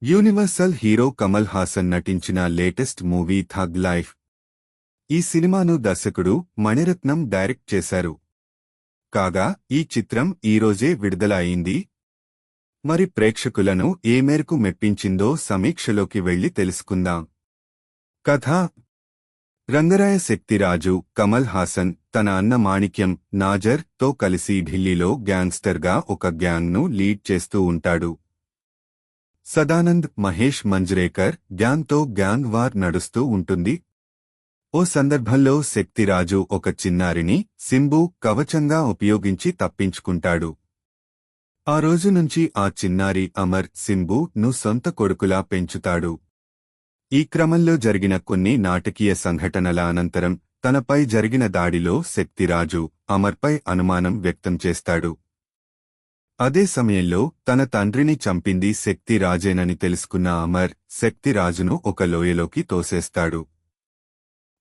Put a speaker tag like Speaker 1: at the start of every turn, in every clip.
Speaker 1: Universal hero Kamal Haasan నటించిన latest movie tug life. ఈ సినిమాను దర్శకుడు మణిరత్నం డైరెక్ట్ చేశారు. కాగా ఈ చిత్రం ఈరోజే విడుదల అయింది. మరి ప్రేక్షకులను ఏ మేరకు మెప్పించిందో సమీక్షలోకి వెళ్లి తెలుసుకుందాం. కథ: రంగరాయ శక్తిరాజు కమల్ హాసన్ తన అన్న మాణిక్యం నాజర్ తో కలిసి ఢిల్లీలో గ్యాంగ్స్టర్గా ఒక గ్యాంగ్ను లీడ్ చేస్తూ ఉంటాడు. సదానంద్ మహేష్ మంజ్రేకర్ గ్యాంగ్తో గ్యాంగ్ వార్ నడుస్తూ ఉంటుంది. ఓ సందర్భంలో శక్తిరాజు ఒక చిన్నారిని సింబు కవచంగా ఉపయోగించి తప్పించుకుంటాడు. ఆ రోజు నుంచి ఆ చిన్నారి అమర్ సింబును సొంత కొడుకులా పెంచుతాడు. ఈ క్రమంలో జరిగిన కొన్ని నాటకీయ సంఘటనల అనంతరం తనపై జరిగిన దాడిలో శక్తిరాజు అమర్పై అనుమానం వ్యక్తం చేస్తాడు. అదే సమయంలో తన తండ్రిని చంపింది శక్తిరాజేనని తెలుసుకున్న అమర్ శక్తిరాజును ఒక లోయలోకి తోసేస్తాడు.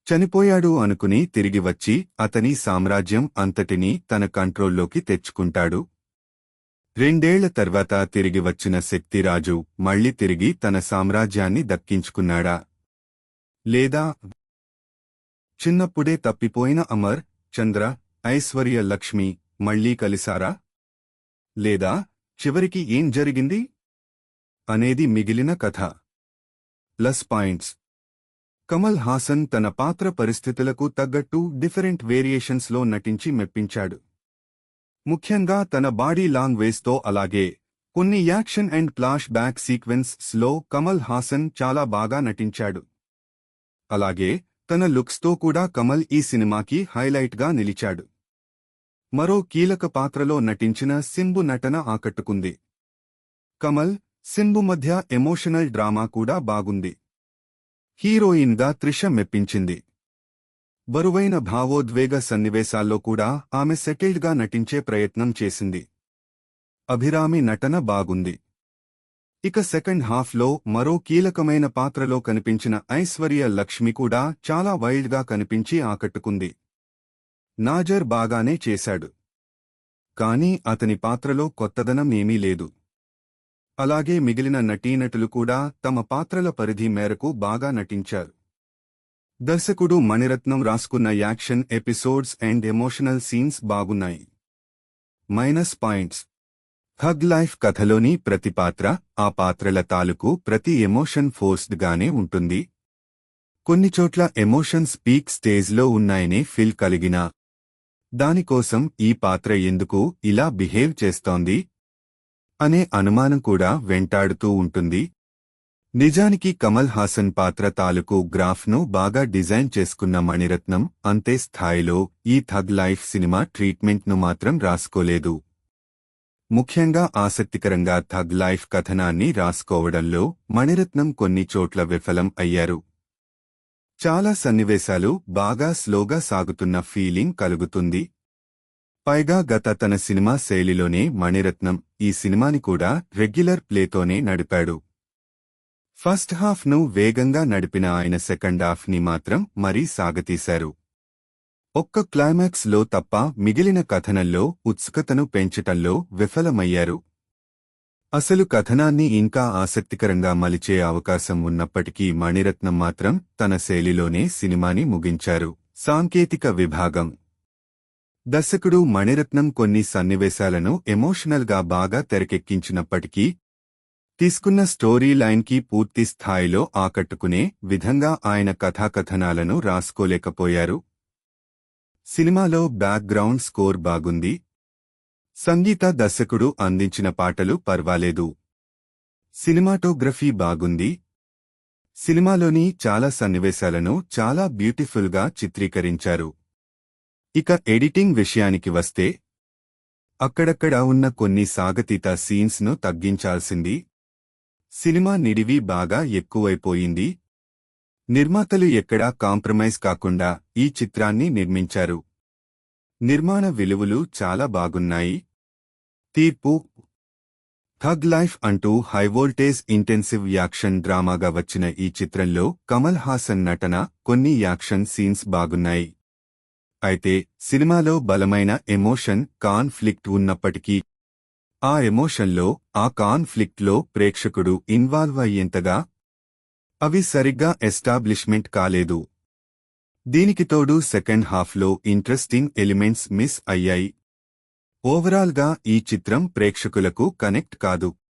Speaker 1: చనిపోయాడు అనుకుని తిరిగి వచ్చి అతని సామ్రాజ్యం అంతటినీ తన కంట్రోల్లోకి తెచ్చుకుంటాడు. 2 ఏళ్ల తర్వాత తిరిగి వచ్చిన శక్తిరాజు మళ్లీ తిరిగి తన సామ్రాజ్యాన్ని దక్కించుకున్నాడా? లేదా చిన్నప్పుడే తప్పిపోయిన అమర్, చంద్ర, ఐశ్వర్య లక్ష్మి మళ్లీ కలిసారా? లేదా చివరికి ఏం జరిగింది అనేది మిగిలిన కథ. ప్లస్ పాయింట్స్: కమల్ హాసన్ తన పాత్ర పరిస్థితులకు తగ్గట్టు డిఫరెంట్ వేరియేషన్స్లో నటించి మెప్పించాడు. ముఖ్యంగా తన బాడీ లాంగ్వేజ్తో, అలాగే కొన్ని యాక్షన్ అండ్ ఫ్లాష్ బ్యాక్ సీక్వెన్స్లో కమల్ హాసన్ చాలా బాగా నటించాడు. అలాగే తన లుక్స్తో కూడా కమల్ ఈ సినిమాకి హైలైట్గా నిలిచాడు. మరో కీలక పాత్రలో నటించిన సింబు నటన ఆకట్టుకుంది. కమల్, సింబు మధ్య ఎమోషనల్ డ్రామా కూడా బాగుంది. హీరోయిన్గా త్రిష మెప్పించింది. బరువైన భావోద్వేగ సన్నివేశాల్లో కూడా ఆమె సెటిల్డ్గా నటించే ప్రయత్నం చేసింది. అభిరామి నటన బాగుంది. ఇక సెకండ్ హాఫ్లో మరో కీలకమైన పాత్రలో కనిపించిన ఐశ్వర్య లక్ష్మి కూడా చాలా వైల్డ్గా కనిపించి ఆకట్టుకుంది. నాజర్ బాగానే చేశాడు, కానీ అతని పాత్రలో కొత్తదనం ఏమీ లేదు. అలాగే మిగిలిన నటీనటులు కూడా తమ పాత్రల పరిధి మేరకు బాగా నటించారు. దర్శకుడు మణిరత్నం రాసుకున్న action episodes and emotional scenes బాగున్నాయి. మైనస్ పాయింట్స్: థగ్ లైఫ్ కథలోని ప్రతి పాత్ర, ఆ పాత్రల తాలూకు ప్రతి ఎమోషన్ ఫోర్స్డ్గానే ఉంటుంది. కొన్ని చోట్ల ఎమోషన్స్ పీక్ స్టేజ్లో ఉన్నాయనే ఫీల్ కలిగినా దానికోసం ఈ పాత్ర ఎందుకు ఇలా బిహేవ్ చేస్తోంది అనే అనుమానం కూడా వెంటాడుతూ ఉంటుంది. నిజానికి కమల్ హాసన్ పాత్ర తాలూకు గ్రాఫ్ను బాగా డిజైన్ చేసుకున్న మణిరత్నం అంతే స్థాయిలో ఈ థగ్ లైఫ్ సినిమా ట్రీట్మెంట్ను మాత్రం రాసుకోలేదు. ముఖ్యంగా ఆసక్తికరంగా థగ్ లైఫ్ కథనాన్ని రాసుకోవడంలో మణిరత్నం కొన్ని చోట్ల విఫలం అయ్యారు. చాలా సన్నివేశాలు బాగా స్లోగా సాగుతున్న ఫీలింగ్ కలుగుతుంది. పైగా గత తన సినిమా శైలిలోనే మణిరత్నం ఈ సినిమాని కూడా రెగ్యులర్ ప్లేతోనే నడిపాడు. ఫస్ట్ హాఫ్ను వేగంగా నడిపిన ఆయన సెకండ్ హాఫ్ని మాత్రం మరీ సాగతీశారు. ఒక్క క్లైమాక్స్లో తప్ప మిగిలిన కథనంలో ఉత్సుకతను పెంచటంలో విఫలమయ్యారు. అసలు కథనాన్ని ఇంకా ఆసక్తికరంగా మలిచే అవకాశం ఉన్నప్పటికీ మణిరత్నం మాత్రం తన శైలిలోనే సినిమాని ముగించారు. సాంకేతిక విభాగం: దర్శకుడు మణిరత్నం కొన్ని సన్నివేశాలను ఎమోషనల్గా బాగా తెరకెక్కించినప్పటికీ తీసుకున్న స్టోరీ లైన్కి పూర్తి స్థాయిలో ఆకట్టుకునే విధంగా ఆయన కథాకథనాలను రాసుకోలేకపోయారు. సినిమాలో బ్యాక్గ్రౌండ్ స్కోర్ బాగుంది. సంగీత దర్శకుడు అందించిన పాటలు పర్వాలేదు. సినిమాటోగ్రఫీ బాగుంది. సినిమాలోని చాలా సన్నివేశాలను చాలా బ్యూటిఫుల్గా చిత్రీకరించారు. ఇక ఎడిటింగ్ విషయానికి వస్తే అక్కడక్కడ ఉన్న కొన్ని సాగతీత సీన్స్ను తగ్గించాల్సింది. సినిమా నిడివి బాగా ఎక్కువైపోయింది. నిర్మాతలు ఎక్కడా కాంప్రమైజ్ కాకుండా ఈ చిత్రాన్ని నిర్మించారు. నిర్మాణ విలువలు చాలా బాగున్నాయి. తీర్పు: థగ్ లైఫ్ అంటూ హైవోల్టేజ్ ఇంటెన్సివ్ యాక్షన్ డ్రామాగా వచ్చిన ఈ చిత్రంలో కమల్ హాసన్ నటన, కొన్ని యాక్షన్ సీన్స్ బాగున్నాయి. అయితే సినిమాలో బలమైన ఎమోషన్, కాన్ఫ్లిక్ట్ ఉన్నప్పటికీ ఆ ఎమోషన్లో, ఆ కాన్ఫ్లిక్ట్లో ప్రేక్షకుడు ఇన్వాల్వ్ అయ్యేంతగా అవి సరిగ్గా ఎస్టాబ్లిష్మెంట్ కాలేదు. దీనికి తోడు సెకండ్ హాఫ్లో ఇంట్రెస్టింగ్ ఎలిమెంట్స్ మిస్ అయ్యాయి. ఓవరాల్గా ఈ చిత్రం ప్రేక్షకులకు కనెక్ట్ కాదు.